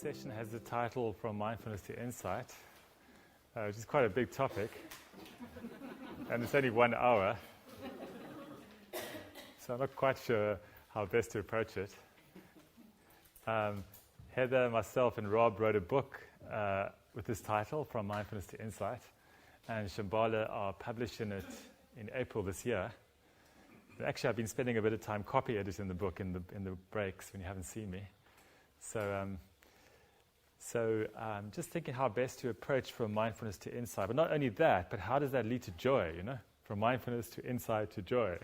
session has the title From Mindfulness to Insight, which is quite a big topic, and it's only 1 hour, so I'm not quite sure how best to approach it. Heather, myself, and Rob wrote a book with this title, From Mindfulness to Insight, and Shambhala are publishing it in April this year. And actually, I've been spending a bit of time copy editing the book in the breaks when you haven't seen me. So just thinking how best to approach from mindfulness to insight. But not only that, but how does that lead to joy, you know? From mindfulness to insight to joy.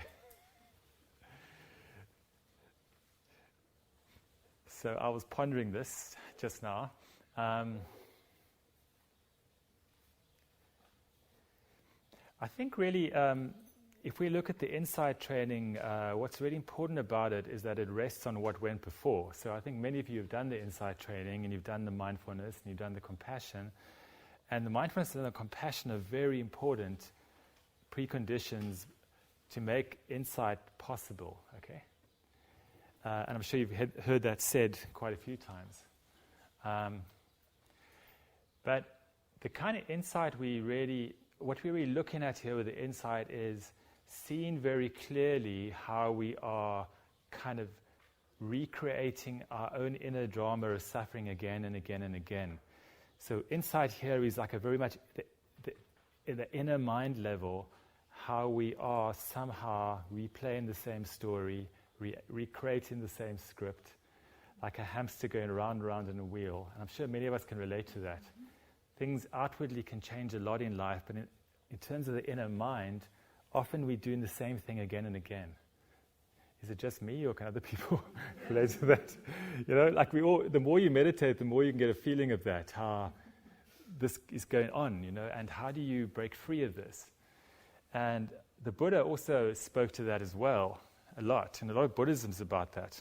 So I was pondering this just now. I think really, if we look at the insight training, what's really important about it is that it rests on what went before. So I think many of you have done the insight training, and you've done the mindfulness, and you've done the compassion. And the mindfulness and the compassion are very important preconditions to make insight possible, okay? And I'm sure you've heard that said quite a few times. But the kind of insight what we're really looking at here with the insight is seeing very clearly how we are kind of recreating our own inner drama of suffering again and again and again. So insight here is like a very much in the inner mind level, how we are somehow replaying the same story, recreating the same script, like a hamster going round and round in a wheel. And I'm sure many of us can relate to that. Things outwardly can change a lot in life, but in terms of the inner mind, often we're doing the same thing again and again. Is it just me, or can other people relate to that? You know, like the more you meditate, the more you can get a feeling of that, how this is going on, you know, and how do you break free of this? And the Buddha also spoke to that as well, a lot, and a lot of Buddhism is about that.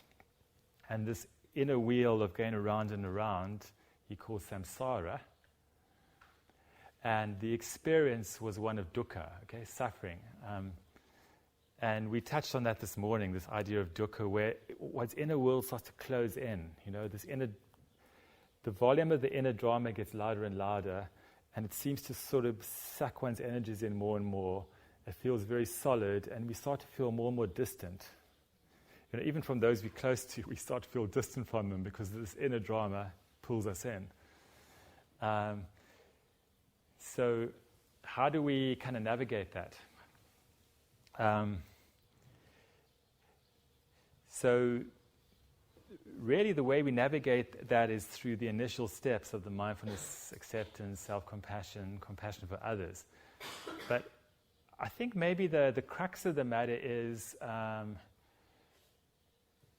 And this inner wheel of going around and around, he calls samsara. And the experience was one of dukkha, okay, suffering. And we touched on that this morning, this idea of dukkha, where one's inner world starts to close in. You know, the volume of the inner drama gets louder and louder, and it seems to sort of suck one's energies in more and more. It feels very solid, and we start to feel more and more distant. You know, even from those we're close to, we start to feel distant from them because this inner drama pulls us in. So how do we kind of navigate that? So really the way we navigate that is through the initial steps of the mindfulness, acceptance, self-compassion, compassion for others. But I think maybe the crux of the matter is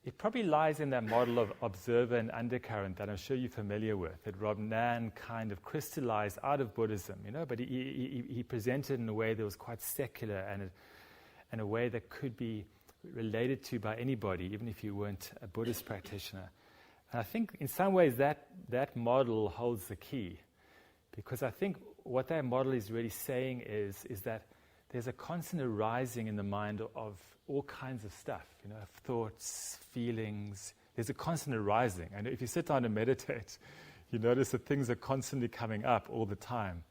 it probably lies in that model of observer and undercurrent that I'm sure you're familiar with, that Rob Nan kind of crystallized out of Buddhism, you know, but he presented in a way that was quite secular and a way that could be related to by anybody, even if you weren't a Buddhist practitioner. And I think in some ways that model holds the key, because I think what that model is really saying is that there's a constant arising in the mind of all kinds of stuff, you know, thoughts, feelings. There's a constant arising. And if you sit down and meditate, you notice that things are constantly coming up all the time.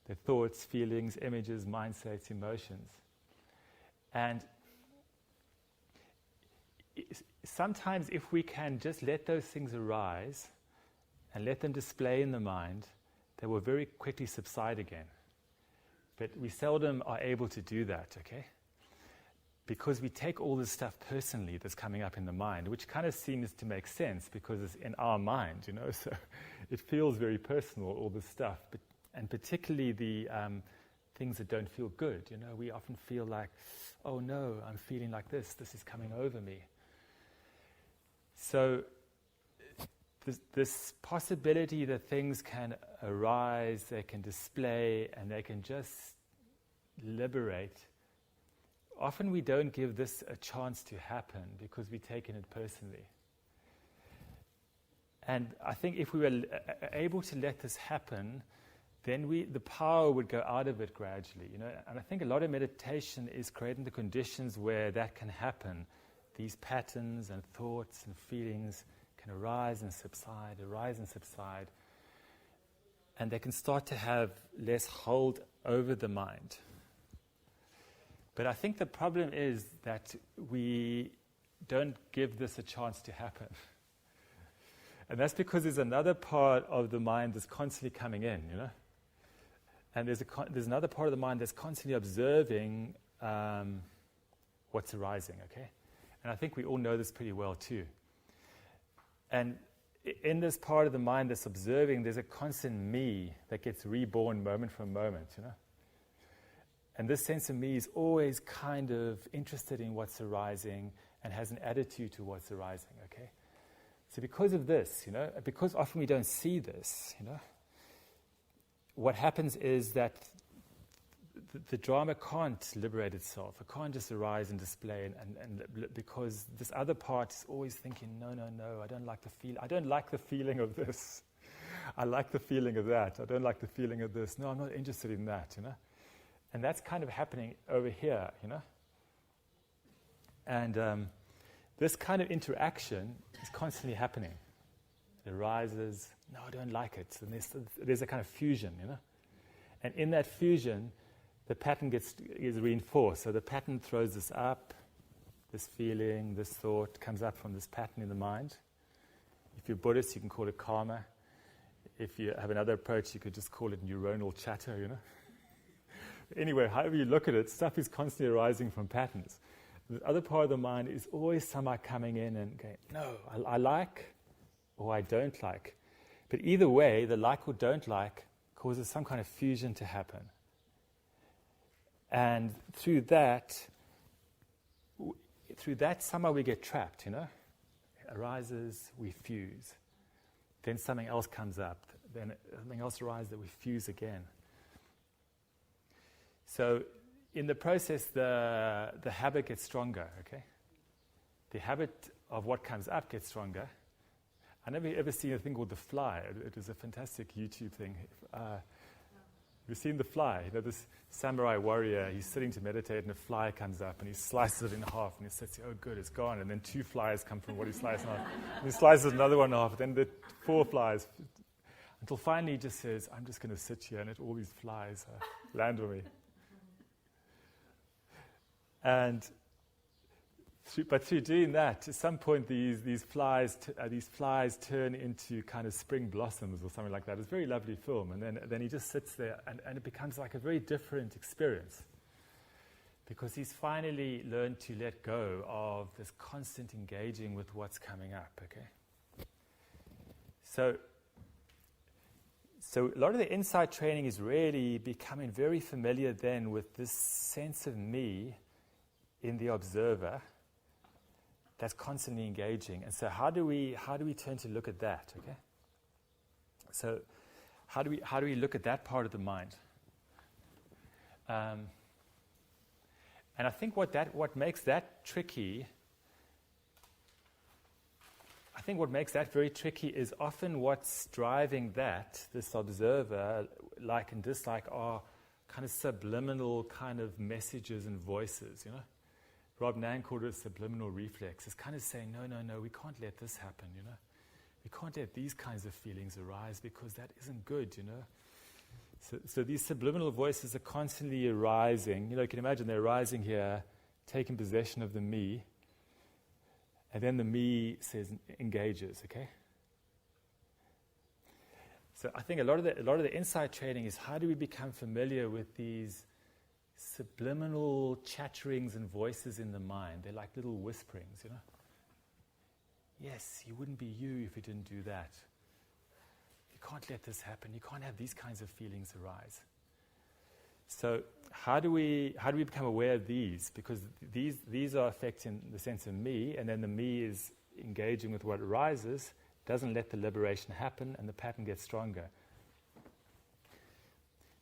The thoughts, feelings, images, mindsets, emotions. And sometimes if we can just let those things arise and let them display in the mind, they will very quickly subside again. But we seldom are able to do that, okay? Because we take all this stuff personally that's coming up in the mind, which kind of seems to make sense because it's in our mind, you know, so it feels very personal, all this stuff. And particularly the things that don't feel good, you know, we often feel like, oh no, I'm feeling like this is coming over me. So this possibility that things can arise, they can display, and they can just liberate. Often we don't give this a chance to happen because we've taken it personally. And I think if we were able to let this happen, then the power would go out of it gradually, you know. And I think a lot of meditation is creating the conditions where that can happen. These patterns and thoughts and feelings can can arise and subside, arise and subside. And they can start to have less hold over the mind. But I think the problem is that we don't give this a chance to happen. And that's because there's another part of the mind that's constantly coming in, And there's another part of the mind that's constantly observing what's arising, okay? And I think we all know this pretty well too. And in this part of the mind that's observing, there's a constant me that gets reborn moment from moment, And this sense of me is always kind of interested in what's arising and has an attitude to what's arising, okay? So because of this, because often we don't see this, what happens is that the drama can't liberate itself. It can't just arise and display, and because this other part is always thinking, no, I don't like the feeling of this. I like the feeling of that. I don't like the feeling of this. No, I'm not interested in that, And that's kind of happening over here, And this kind of interaction is constantly happening. It arises, no, I don't like it. And there's a kind of fusion, And in that fusion, the pattern is reinforced. So the pattern throws this up, this feeling, this thought comes up from this pattern in the mind. If you're Buddhist, you can call it karma. If you have another approach, you could just call it neuronal chatter, Anyway, however you look at it, stuff is constantly arising from patterns. The other part of the mind is always somehow coming in and going, no, I like or I don't like. But either way, the like or don't like causes some kind of fusion to happen. And through that somehow we get trapped, It arises, we fuse. Then something else comes up. Then something else arises that we fuse again. So in the process, the habit gets stronger, okay? The habit of what comes up gets stronger. I never ever seen a thing called The Fly. It was a fantastic YouTube thing. You've seen The Fly, this samurai warrior, he's sitting to meditate and a fly comes up and he slices it in half and he says, oh good, it's gone. And then 2 flies come from what he sliced in half. And he slices another one in half, then the 4 flies. Until finally he just says, I'm just going to sit here and let all these flies land on me. But through doing that, at some point these flies turn into kind of spring blossoms or something like that. It's a very lovely film. And then he just sits there and it becomes like a very different experience. Because he's finally learned to let go of this constant engaging with what's coming up, okay? So a lot of the insight training is really becoming very familiar then with this sense of me in the observer that's constantly engaging. And so how do we turn to look at that, okay? So how do we look at that part of the mind? And I think what makes that tricky, what makes that very tricky is often what's driving this observer, like and dislike, are kind of subliminal kind of messages and voices, Rob Nan called it a subliminal reflex. It's kind of saying, no, we can't let this happen, We can't let these kinds of feelings arise because that isn't good, So these subliminal voices are constantly arising. You can imagine they're arising here, taking possession of the me, and then the me engages, okay? So I think a lot of the insight training is how do we become familiar with these subliminal chatterings and voices in the mind. They're like little whisperings, Yes, you wouldn't be you if you didn't do that. You can't let this happen. You can't have these kinds of feelings arise. So how do we become aware of these? Because these are affecting the sense of me, and then the me is engaging with what arises, doesn't let the liberation happen, and the pattern gets stronger.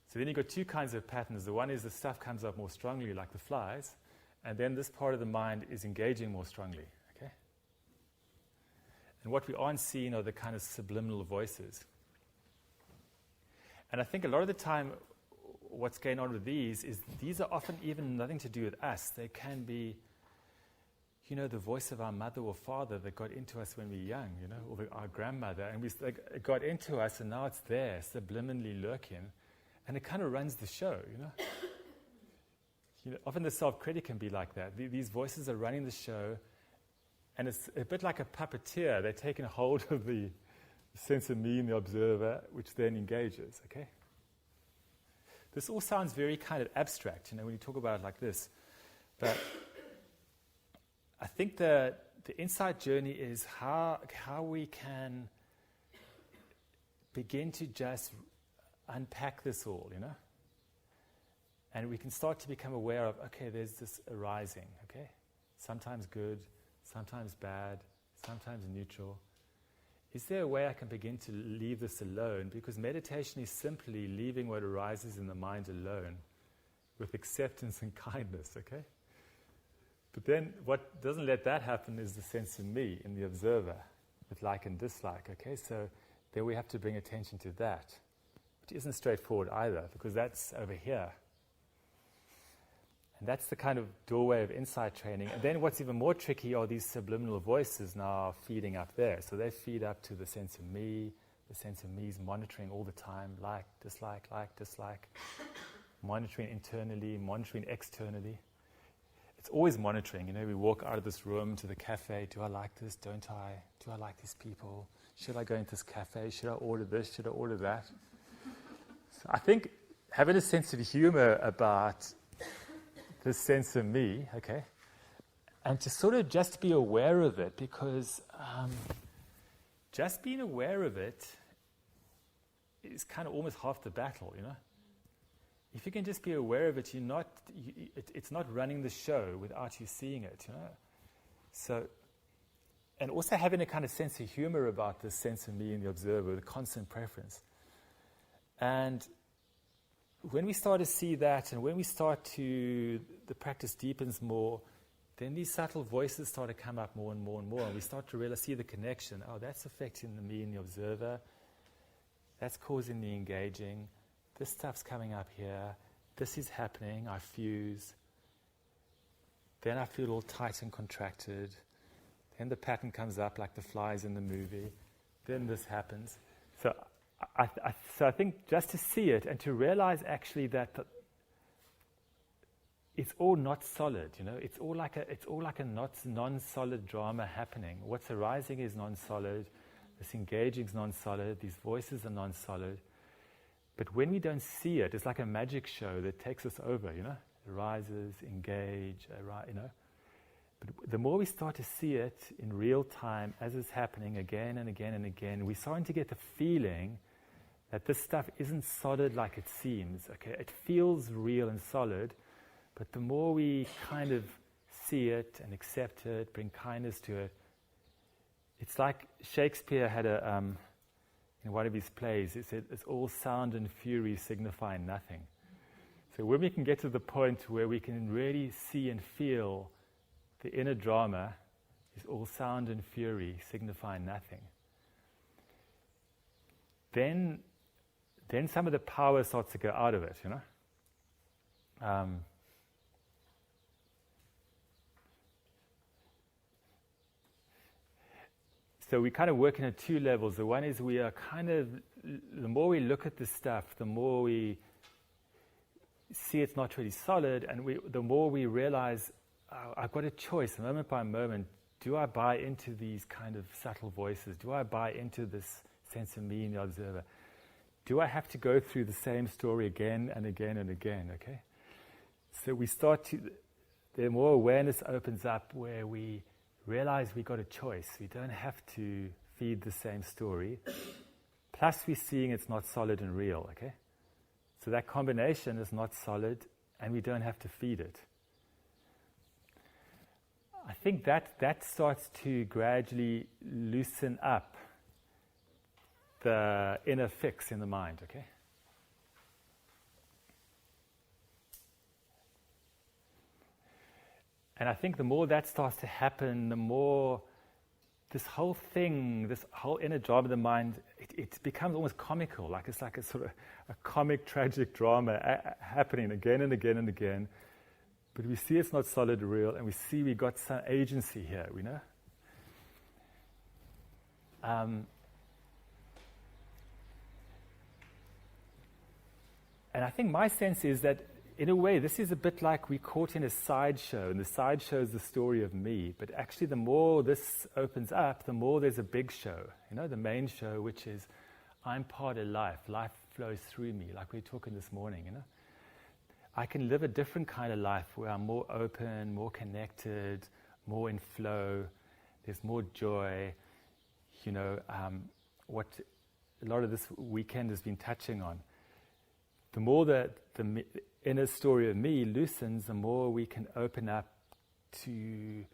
So then you've got 2 kinds of patterns. The one is the stuff comes up more strongly, like the flies, and then this part of the mind is engaging more strongly, okay? And what we aren't seeing are the kind of subliminal voices. And I think a lot of the time what's going on with these are often even nothing to do with us. They can be, the voice of our mother or father that got into us when we were young, or our grandmother, and it got into us, and now it's there, subliminally lurking, and it kind of runs the show, Often the self-critic can be like that. These voices are running the show, and it's a bit like a puppeteer. They're taking hold of the sense of me and the observer, which then engages, okay? This all sounds very kind of abstract, when you talk about it like this. But I think the insight journey is how we can begin to just unpack this all, And we can start to become aware of, okay, there's this arising, okay? Sometimes good, sometimes bad, sometimes neutral. Is there a way I can begin to leave this alone? Because meditation is simply leaving what arises in the mind alone with acceptance and kindness, okay? But then what doesn't let that happen is the sense of me in the observer with like and dislike, okay? So then we have to bring attention to that, which isn't straightforward either, because that's over here. And that's the kind of doorway of insight training. And then what's even more tricky are these subliminal voices now feeding up there. So they feed up to the sense of me. The sense of me is monitoring all the time, like, dislike, monitoring internally, monitoring externally. It's always monitoring. We walk out of this room to the cafe. Do I like this? Don't I? Do I like these people? Should I go into this cafe? Should I order this? Should I order that? So I think having a sense of humor about this sense of me, okay, and to sort of just be aware of it, because just being aware of it is kind of almost half the battle, If you can just be aware of it, it's not running the show without you seeing it, So, and also having a kind of sense of humor about this sense of me and the observer, the constant preference. And when we start to see that, and when we start to, the practice deepens more, then these subtle voices start to come up more and more and more, and we start to realize, see the connection. Oh, that's affecting the me and the observer. That's causing the engaging. This stuff's coming up here. This is happening. I fuse. Then I feel all tight and contracted. Then the pattern comes up like the flies in the movie. Then this happens. So I think just to see it and to realize actually that it's all not solid, It's all like a non-solid drama happening. What's arising is non-solid. This engaging is non-solid. These voices are non-solid. But when we don't see it, it's like a magic show that takes us over, Arises, engage, But the more we start to see it in real time as it's happening again and again and again, we're starting to get the feeling that this stuff isn't solid like it seems, okay? It feels real and solid, but the more we kind of see it and accept it, bring kindness to it, it's like Shakespeare had in one of his plays, he said, it's all sound and fury signifying nothing. So when we can get to the point where we can really see and feel the inner drama is all sound and fury signifying nothing, then some of the power starts to go out of it, So we kind of work in at two levels. The one is we are kind of, the more we look at this stuff, the more we see it's not really solid, and the more we realize, oh, I've got a choice, moment by moment. Do I buy into these kind of subtle voices? Do I buy into this sense of me and the observer? Do I have to go through the same story again and again and again, okay? So we start to, the more awareness opens up where we realize we got a choice. We don't have to feed the same story. Plus we're seeing it's not solid and real, okay? So that combination is not solid and we don't have to feed it. I think that starts to gradually loosen up the inner fix in the mind, okay? And I think the more that starts to happen, the more this whole thing, this whole inner drama of the mind, it becomes almost comical. Like it's like a sort of a comic, tragic drama happening again and again and again. But we see it's not solid or real, and we see we got some agency here, we know? And I think my sense is that, in a way, this is a bit like we're caught in a sideshow, and the sideshow is the story of me. But actually, the more this opens up, the more there's a big show, the main show, which is I'm part of life. Life flows through me, like we were talking this morning, I can live a different kind of life where I'm more open, more connected, more in flow. There's more joy. What a lot of this weekend has been touching on. The more that the inner story of me loosens, the more we can open up to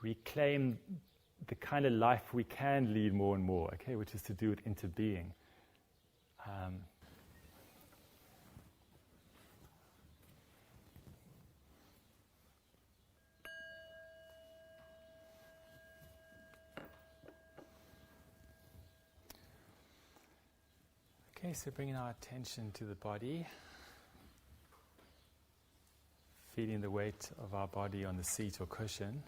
reclaim the kind of life we can lead more and more, which is to do with interbeing. Okay, so bringing our attention to the body, feeling the weight of our body on the seat or cushion.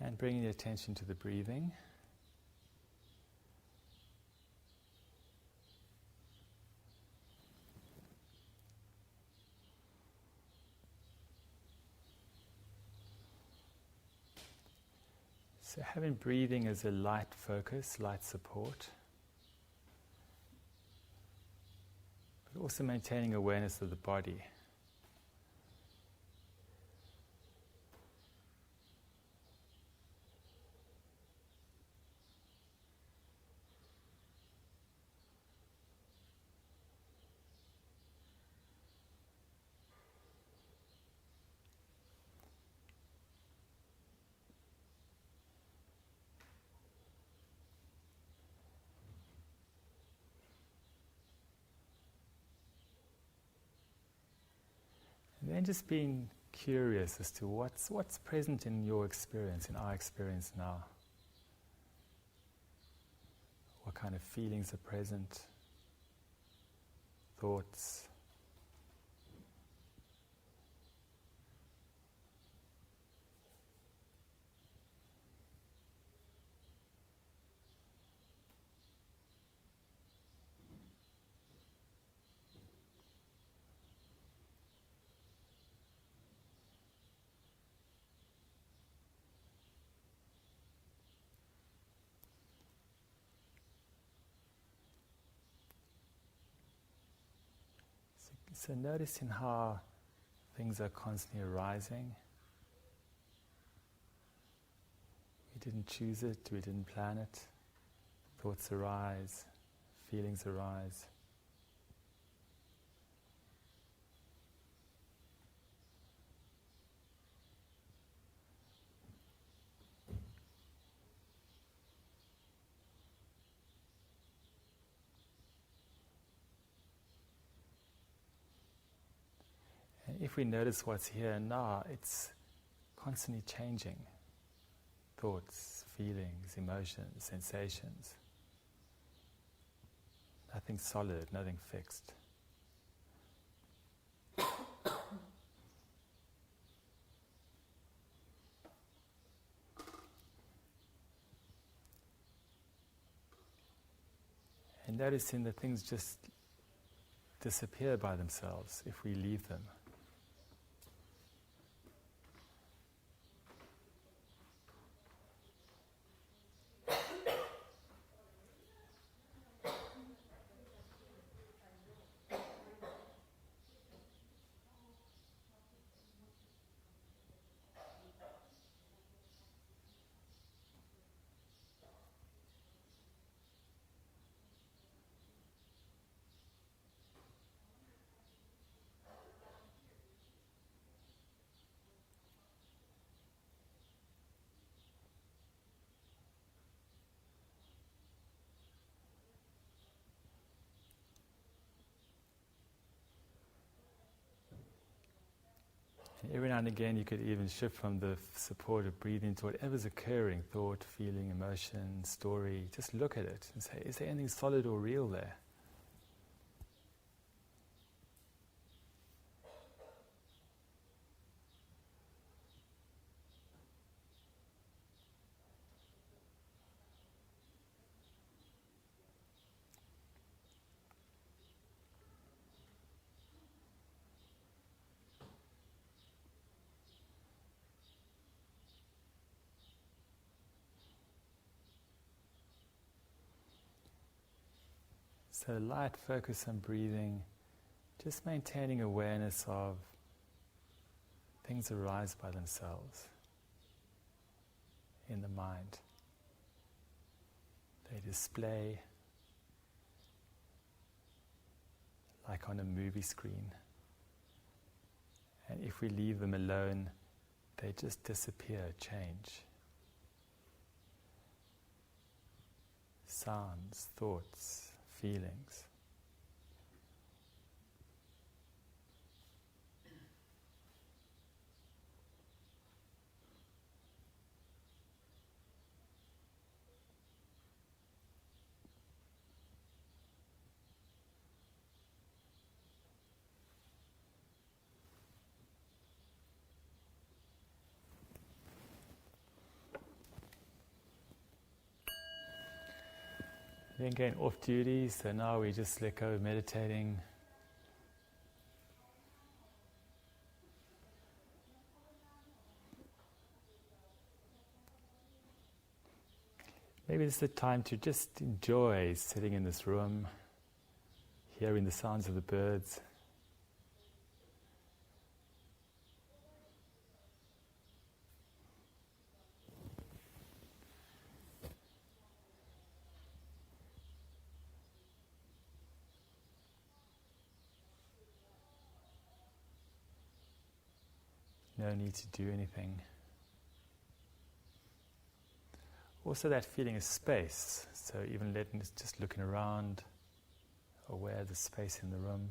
And bringing the attention to the breathing. So having breathing as a light focus, light support, but also maintaining awareness of the body. And then just being curious as to what's present in your experience, in our experience now. What kind of feelings are present, thoughts. So noticing how things are constantly arising. We didn't choose it, we didn't plan it. Thoughts arise, feelings arise. If we notice what's here and now, it's constantly changing. Thoughts, feelings, emotions, sensations. Nothing solid, nothing fixed. And noticing that things just disappear by themselves if we leave them. And every now and again you could even shift from the support of breathing to whatever's occurring, thought, feeling, emotion, story. Just look at it and say, is there anything solid or real there? So light focus on breathing, just maintaining awareness of things arise by themselves in the mind. They display like on a movie screen. And if we leave them alone, they just disappear, change. Sounds, thoughts, feelings. Then going off duty, so now we just let go of meditating. Maybe this is the time to just enjoy sitting in this room, hearing the sounds of the birds. No need to do anything. Also that feeling of space, so even just looking around, aware of the space in the room.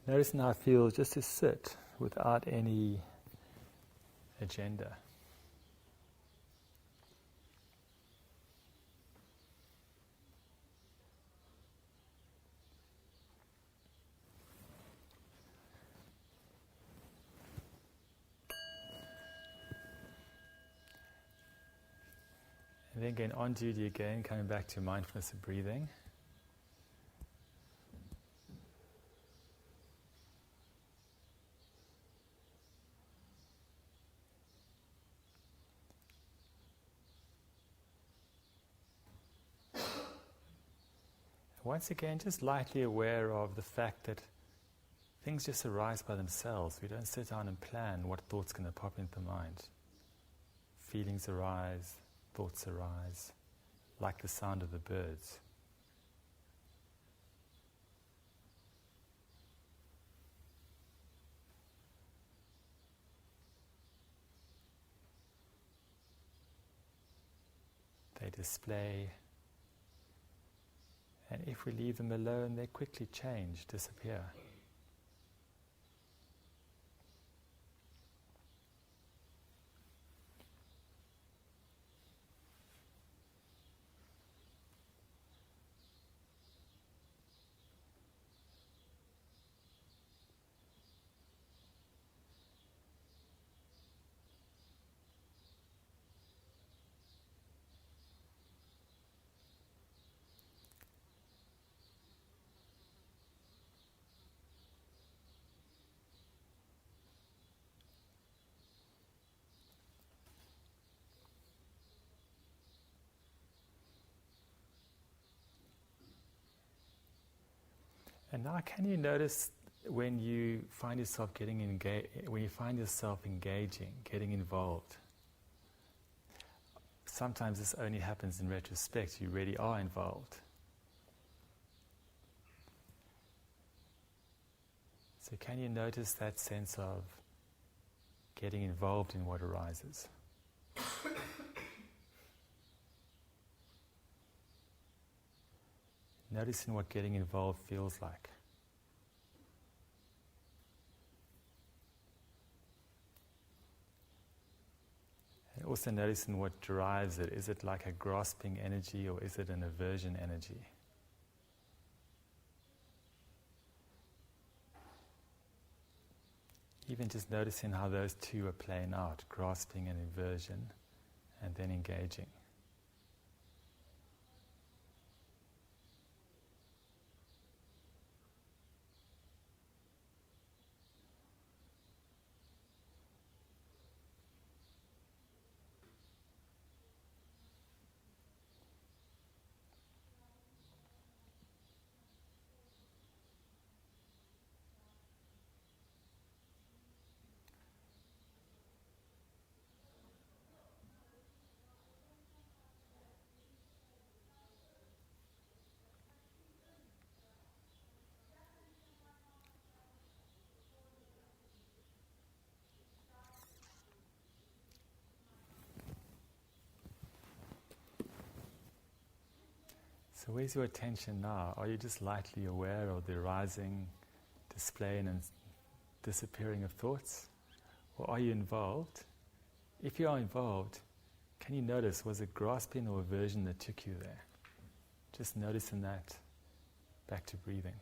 Noticing how it feels just to sit without any agenda. And then going on duty again, coming back to mindfulness of breathing. Once again, just lightly aware of the fact that things just arise by themselves. We don't sit down and plan what thought's going to pop into the mind. Feelings arise, thoughts arise, like the sound of the birds. They display. And if we leave them alone, they quickly change, disappear. And now, can you notice when you find yourself engaging, getting involved? sometimes this only happens in retrospect. You really are involved. So can you notice that sense of getting involved in what arises? Noticing what getting involved feels like. And also noticing what drives it. Is it like a grasping energy or is it an aversion energy? Even just noticing how those two are playing out, grasping and aversion, and then engaging. So where's your attention now? Are you just lightly aware of the rising, displaying and disappearing of thoughts? Or are you involved? If you are involved, can you notice, was it grasping or aversion that took you there? Just noticing that, back to breathing.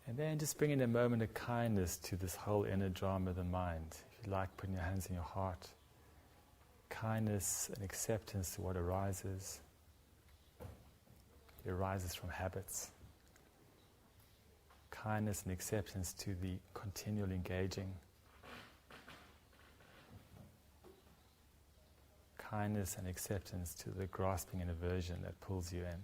And then just bringing a moment of kindness to this whole inner drama of the mind. If you like, putting your hands in your heart. Kindness and acceptance to what arises. It arises from habits. Kindness and acceptance to the continual engaging. Kindness and acceptance to the grasping and aversion that pulls you in.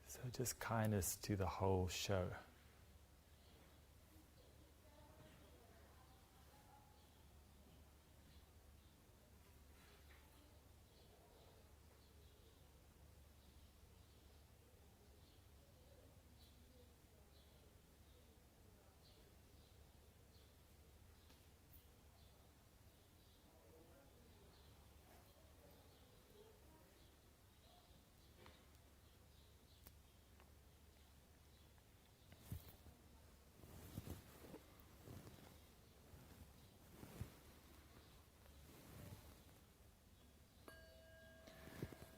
So just kindness to the whole show.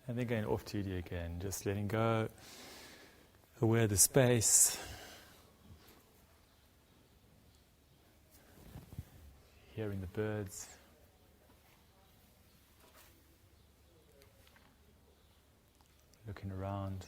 And then going off duty again, just letting go, aware of the space, hearing the birds, looking around.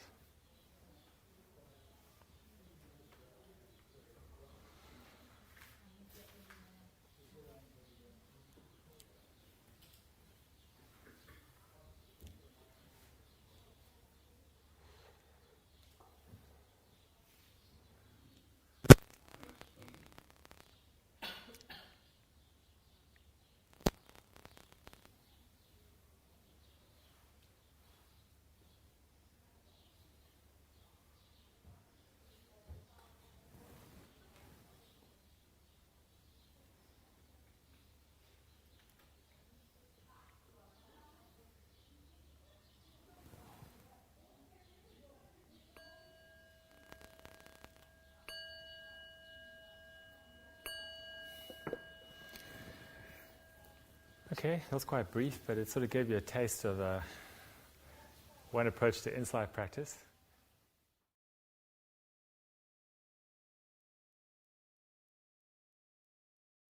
Okay, that was quite brief, but it sort of gave you a taste of one approach to insight practice.